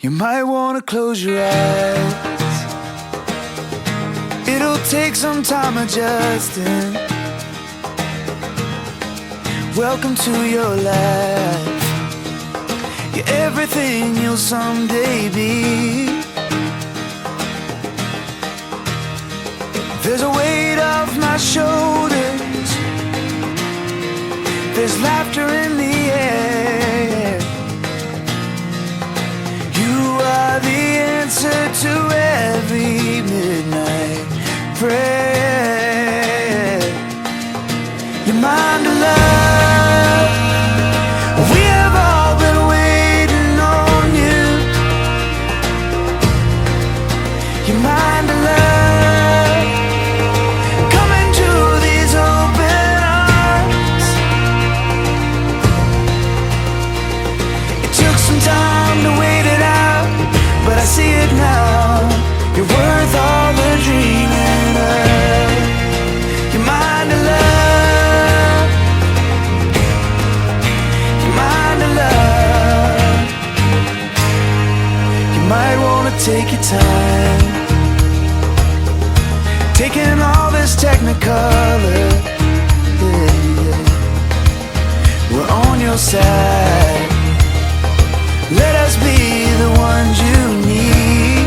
You might wanna close your eyes. It'll take some time adjusting. Welcome to your life. You're everything you'll someday be. There's a weight off my shoulders. There's laughter in the air. You are the answer to every midnight prayer. Your mind to love. We have all been waiting on you. Your mind to love. Come into these open arms. It took some time to wait it out, but I see it now. You're worth all the dreaming of. Your mind to love. Your mind to love. You might wanna take your time, taking all this technicolor. Yeah. We're on your side. Let us be the ones you need.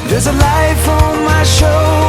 There's a life on my shoulder.